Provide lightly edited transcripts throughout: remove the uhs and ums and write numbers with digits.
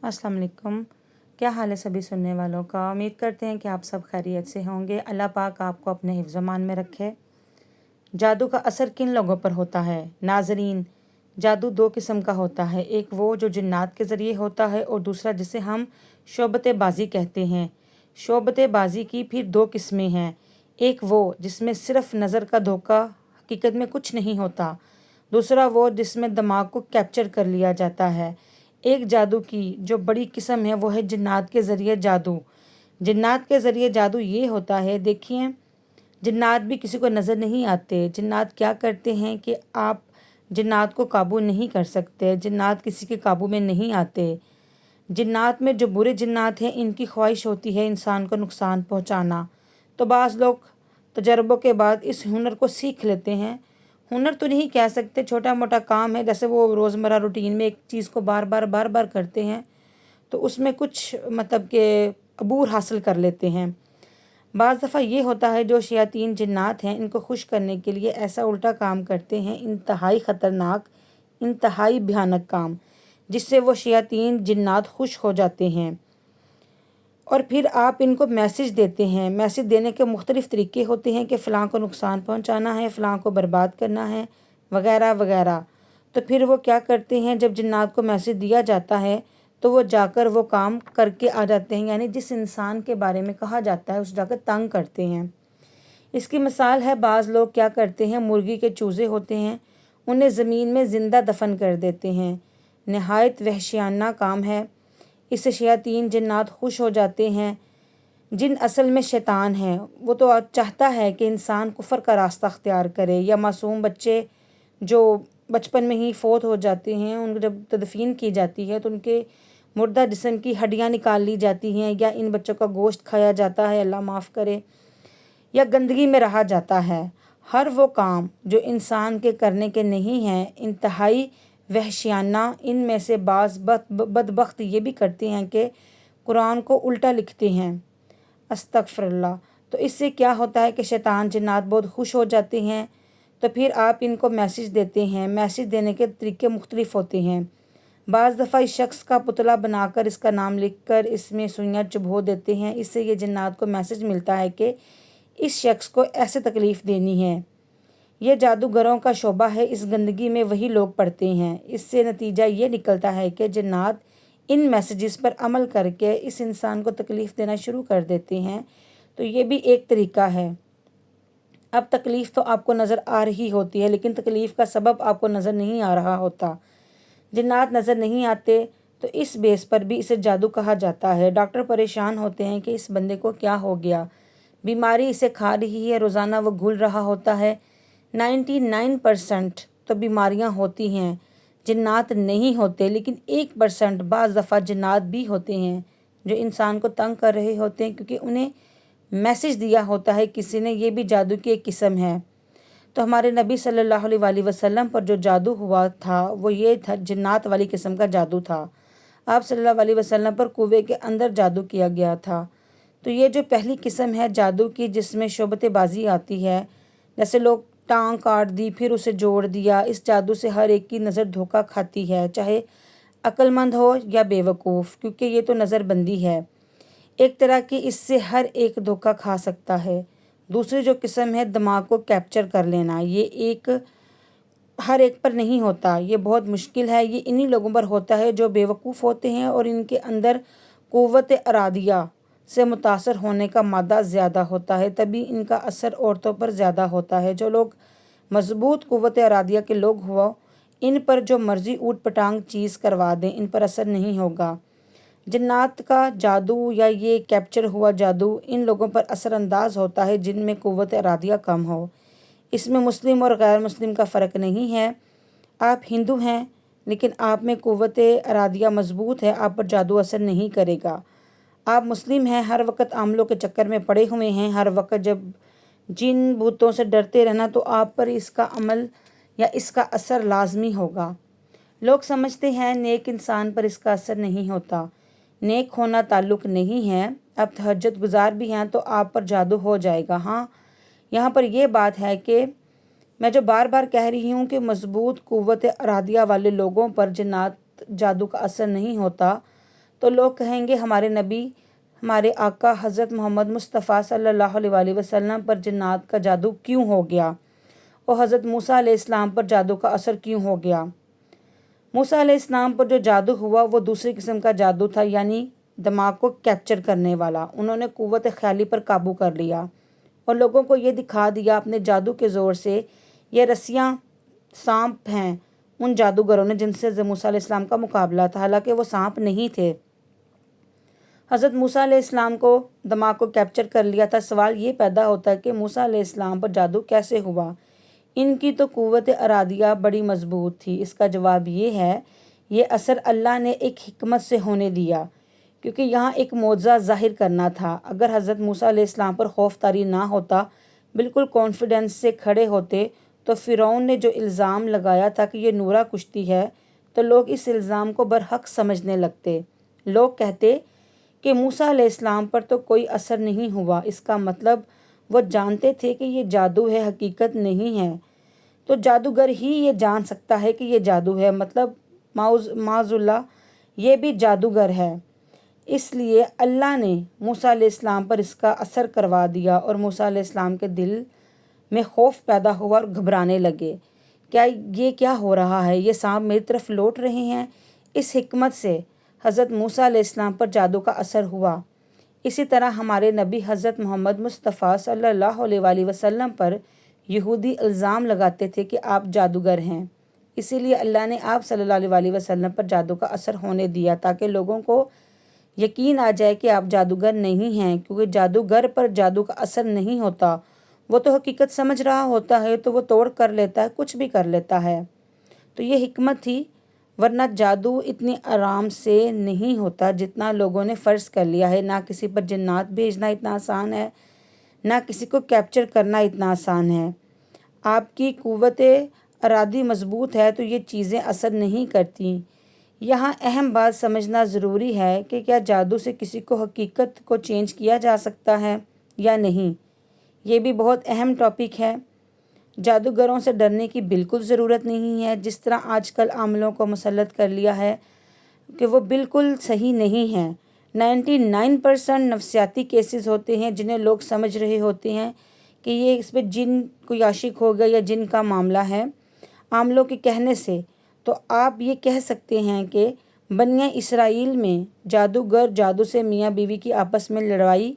अस्सलाम वालेकुम। क्या हाल है सभी सुनने वालों का। उम्मीद करते हैं कि आप सब खैरियत से होंगे। अल्लाह पाक आपको अपने हिफ्ज़ मान में रखे। जादू का असर किन लोगों पर होता है? नाज़रीन, जादू दो किस्म का होता है। एक वो जो जिन्नात के ज़रिए होता है और दूसरा जिसे हम शोबत-ए-बाज़ी कहते हैं। शोबत-ए-बाज़ी की फिर दो किस्में हैं। एक वो जिसमें सिर्फ़ नज़र का धोखा, हकीकत में कुछ नहीं होता। दूसरा वो जिसमें दिमाग को कैप्चर कर लिया जाता है। एक जादू की जो बड़ी किस्म है वो है जिन्नात के ज़रिए जादू। जिन्नात के ज़रिए जादू ये होता है, देखिए, जिन्नात भी किसी को नज़र नहीं आते। जिन्नात क्या करते हैं कि आप जिन्नात को काबू नहीं कर सकते। जिन्नात किसी के काबू में नहीं आते। जिन्नात में जो बुरे जिन्नात हैं इनकी ख्वाहिश होती है इंसान को नुकसान पहुंचाना। तो बाज़ लोग तजर्बों के बाद इस हुनर को सीख लेते हैं। हुनर तो नहीं कह सकते, छोटा मोटा काम है, जैसे वो रोज़मर्रा रूटीन में एक चीज़ को बार बार करते हैं तो उसमें कुछ मतलब के अबूर हासिल कर लेते हैं। बाज़ दफ़ा ये होता है जो शयातीन जिन्नात हैं इनको खुश करने के लिए ऐसा उल्टा काम करते हैं, इंतहाई ख़तरनाक, इंतहाई भयानक काम, जिससे वो शयातीन जिन्नात खुश हो जाते हैं। और फिर आप इनको मैसेज देते हैं। मैसेज देने के मुख्तलिफ़ तरीके होते हैं कि फ़लाँ को नुकसान पहुंचाना है, फ़लाँ को बर्बाद करना है, वगैरह वगैरह। तो फिर वो क्या करते हैं, जब जिन्नात को मैसेज दिया जाता है तो वो जाकर वो काम करके आ जाते हैं, यानी जिस इंसान के बारे में कहा जाता है उसे जाकर तंग करते हैं। इसकी मिसाल है, बाज़ लोग क्या करते हैं, मुर्गी के चूज़े होते हैं, उन्हें ज़मीन में ज़िंदा दफन कर देते हैं। नहायत वहशियाना काम है। इससे शयातीन जिन्नात खुश हो जाते हैं। जिन असल में शैतान है वो तो चाहता है कि इंसान कुफर का रास्ता अख्तियार करे, या मासूम बच्चे जो बचपन में ही फ़ौत हो जाते हैं, उनको जब तदफीन की जाती है तो उनके मुर्दा जिस्म की हड्डियाँ निकाल ली जाती हैं, या इन बच्चों का गोश्त खाया जाता है, अल्लाह माफ़ करे, या गंदगी में रहा जाता है। हर वो काम जो इंसान के करने के नहीं हैं, इंतहाई वहशियाना। इनमें से बाज़ बदबख्त ये भी करते हैं कि कुरान को उल्टा लिखते हैं। अस्तगफिरुल्लाह। तो इससे क्या होता है कि शैतान जिन्नात बहुत खुश हो जाते हैं। तो फिर आप इनको मैसेज देते हैं। मैसेज देने के तरीके मुख्तलिफ़ होते हैं। बाज़ दफ़ा इस शख्स का पुतला बनाकर इसका नाम लिखकर इसमें सुइयाँ चुभो देते हैं। इससे ये जिन्नात को मैसेज मिलता है कि इस शख्स को ऐसे तकलीफ़ देनी है। यह जादूगरों का शोबा है, इस गंदगी में वही लोग पड़ते हैं। इससे नतीजा ये निकलता है कि जिन्नात इन मैसेजेस पर अमल करके इस इंसान को तकलीफ़ देना शुरू कर देते हैं। तो ये भी एक तरीका है। अब तकलीफ़ तो आपको नज़र आ रही होती है, लेकिन तकलीफ़ का सबब आपको नज़र नहीं आ रहा होता। जिन्नात नज़र नहीं आते तो इस बेस पर भी इसे जादू कहा जाता है। डॉक्टर परेशान होते हैं कि इस बंदे को क्या हो गया, बीमारी इसे खा रही है, रोज़ाना वो घुल रहा होता है। 99% तो बीमारियां होती हैं, जिन्नात नहीं होते, लेकिन 1% बाज़ दफ़ा जिन्नात भी होते हैं जो इंसान को तंग कर रहे होते हैं, क्योंकि उन्हें मैसेज दिया होता है किसी ने। ये भी जादू की एक किस्म है। तो हमारे नबी सल्लल्लाहु अलैहि वसल्लम पर जो जादू हुआ था वो ये था, जिन्नात वाली किस्म का जादू था। आप सल्लल्लाहु अलैहि वसल्लम पर कुएं के अंदर जादू किया गया था। तो ये जो पहली किस्म है जादू की, जिसमें शोबतेबाजी आती है, जैसे लोग टांग काट दी फिर उसे जोड़ दिया, इस जादू से हर एक की नज़र धोखा खाती है, चाहे अक्लमंद हो या बेवकूफ़, क्योंकि ये तो नज़रबंदी है एक तरह की, इससे हर एक धोखा खा सकता है। दूसरी जो किस्म है दिमाग को कैप्चर कर लेना, ये एक हर एक पर नहीं होता, ये बहुत मुश्किल है। ये इन्हीं लोगों पर होता है जो बेवकूफ़ होते हैं और इनके अंदर क़ुव्वत अरादिया से मुतासर होने का मादा ज़्यादा होता है, तभी इनका असर औरतों पर ज़्यादा होता है। जो लोग मज़बूत क़ुव्वत अरादिया के लोग हुआ, इन पर जो मर्ज़ी ऊट पटांग चीज़ करवा दें, इन पर असर नहीं होगा। जिन्नात का जादू या ये कैप्चर हुआ जादू इन लोगों पर असरअंदाज होता है जिनमें क़ुव्वत अरादिया कम हो। इसमें मुस्लिम और गैर मुस्लिम का फ़र्क नहीं है। आप हिंदू हैं लेकिन आप में क़ुव्वत अरादिया मज़बूत है, आप पर जादू असर नहीं करेगा। आप मुस्लिम हैं, हर वक्त आमलों के चक्कर में पड़े हुए हैं, हर वक्त जब जिन भूतों से डरते रहना, तो आप पर इसका अमल या इसका असर लाजमी होगा। लोग समझते हैं नेक इंसान पर इसका असर नहीं होता। नेक होना ताल्लुक़ नहीं है। आप तहज्जुद गुजार भी हैं तो आप पर जादू हो जाएगा। हाँ, यहाँ पर यह बात है कि मैं जो बार बार कह रही हूँ कि मज़बूत क़ुव्वत अरादिया वाले लोगों पर जिन्नात जादू का असर नहीं होता, تو لوگ کہیں گے ہمارے نبی، ہمارے آقا حضرت محمد مصطفیٰ صلی اللہ علیہ وسلم پر جنات کا جادو کیوں ہو گیا، اور حضرت موسیٰ علیہ السلام پر جادو کا اثر کیوں ہو گیا؟ موسیٰ علیہ السلام پر جو جادو ہوا وہ دوسری قسم کا جادو تھا، یعنی دماغ کو کیپچر کرنے والا۔ انہوں نے قوت خیالی پر قابو کر لیا اور لوگوں کو یہ دکھا دیا اپنے جادو کے زور سے یہ رسیاں سانپ ہیں ان جادوگروں نے جن سے حضرت موسیٰ علیہ السلام کا مقابلہ تھا، حالانکہ وہ سانپ نہیں تھے۔ حضرت موسیٰ علیہ السلام کو دماغ کو کیپچر کر لیا تھا۔ سوال یہ پیدا ہوتا ہے کہ موسیٰ علیہ السلام پر جادو کیسے ہوا؟ ان کی تو قوت ارادیہ بڑی مضبوط تھی۔ اس کا جواب یہ ہے، یہ اثر اللہ نے ایک حکمت سے ہونے دیا، کیونکہ یہاں ایک معجزہ ظاہر کرنا تھا۔ اگر حضرت موسیٰ علیہ السلام پر خوف طاری نہ ہوتا، بالکل کانفیڈنس سے کھڑے ہوتے، تو فرعون نے جو الزام لگایا تھا کہ یہ نورہ کشتی ہے، تو لوگ اس الزام کو برحق سمجھنے لگتے۔ لوگ کہتے کہ موسیٰ علیہ السلام پر تو کوئی اثر نہیں ہوا، اس کا مطلب وہ جانتے تھے کہ یہ جادو ہے، حقیقت نہیں ہے۔ تو جادوگر ہی یہ جان سکتا ہے کہ یہ جادو ہے، مطلب معاذ اللہ یہ بھی جادوگر ہے۔ اس لیے اللہ نے موسیٰ علیہ السلام پر اس کا اثر کروا دیا اور موسیٰ علیہ السلام کے دل میں خوف پیدا ہوا اور گھبرانے لگے۔ کیا ہو رہا ہے؟ یہ سانپ میری طرف لوٹ رہے ہیں۔ اس حکمت سے حضرت موسیٰ علیہ السلام پر جادو کا اثر ہوا۔ اسی طرح ہمارے نبی حضرت محمد مصطفیٰ صلی اللہ علیہ وسلم پر یہودی الزام لگاتے تھے کہ آپ جادوگر ہیں۔ اسی لیے اللہ نے آپ صلی اللہ علیہ وسلم پر جادو کا اثر ہونے دیا تاکہ لوگوں کو یقین آ جائے کہ آپ جادوگر نہیں ہیں، کیونکہ جادوگر پر جادو کا اثر نہیں ہوتا۔ وہ تو حقیقت سمجھ رہا ہوتا ہے تو وہ توڑ کر لیتا ہے، کچھ بھی کر لیتا ہے۔ تو یہ حکمت تھی، ورنہ جادو اتنی آرام سے نہیں ہوتا جتنا لوگوں نے فرض کر لیا ہے۔ نہ کسی پر جنات بھیجنا اتنا آسان ہے، نہ کسی کو کیپچر کرنا اتنا آسان ہے۔ آپ کی قوت ارادی مضبوط ہے تو یہ چیزیں اثر نہیں کرتی۔ یہاں اہم بات سمجھنا ضروری ہے کہ کیا جادو سے کسی کو حقیقت کو چینج کیا جا سکتا ہے یا نہیں؟ یہ بھی بہت اہم ٹاپک ہے۔ جادوگروں سے ڈرنے کی بالکل ضرورت نہیں ہے۔ جس طرح آج کل عاملوں کو مسلط کر لیا ہے کہ وہ بالکل صحیح نہیں ہیں۔ 99% نفسیاتی کیسز ہوتے ہیں جنہیں لوگ سمجھ رہے ہوتے ہیں کہ یہ اس پہ جن کوئی عاشق ہو گیا یا جن کا معاملہ ہے۔ عاملوں کے کہنے سے تو آپ یہ کہہ سکتے ہیں کہ بنی اسرائیل میں جادوگر جادو سے میاں بیوی کی آپس میں لڑائی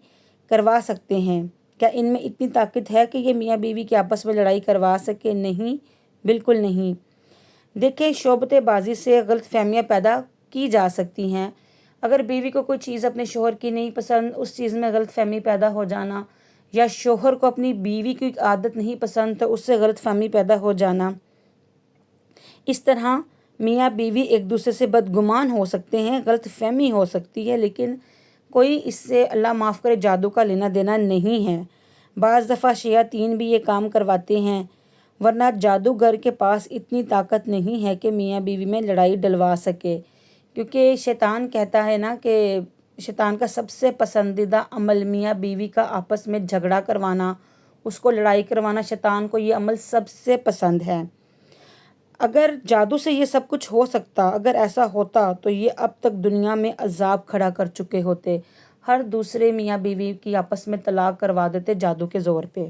کروا سکتے ہیں۔ کیا ان میں اتنی طاقت ہے کہ یہ میاں بیوی کی آپس میں لڑائی کروا سکے؟ نہیں، بالکل نہیں۔ دیکھیں، شعبدے بازی سے غلط فہمیاں پیدا کی جا سکتی ہیں۔ اگر بیوی کو کوئی چیز اپنے شوہر کی نہیں پسند، اس چیز میں غلط فہمی پیدا ہو جانا، یا شوہر کو اپنی بیوی کی عادت نہیں پسند تو اس سے غلط فہمی پیدا ہو جانا، اس طرح میاں بیوی ایک دوسرے سے بدگمان ہو سکتے ہیں، غلط فہمی ہو سکتی ہے، لیکن کوئی اس سے اللہ معاف کرے جادو کا لینا دینا نہیں ہے۔ بعض دفعہ شیاطین بھی یہ کام کرواتے ہیں، ورنہ جادوگر کے پاس اتنی طاقت نہیں ہے کہ میاں بیوی میں لڑائی ڈلوا سکے، کیونکہ شیطان کہتا ہے نا کہ شیطان کا سب سے پسندیدہ عمل میاں بیوی کا آپس میں جھگڑا کروانا، اس کو لڑائی کروانا، شیطان کو یہ عمل سب سے پسند ہے۔ اگر جادو سے یہ سب کچھ ہو سکتا، اگر ایسا ہوتا تو یہ اب تک دنیا میں عذاب کھڑا کر چکے ہوتے۔ ہر دوسرے میاں بیوی کی آپس میں طلاق کروا دیتے جادو کے زور پہ۔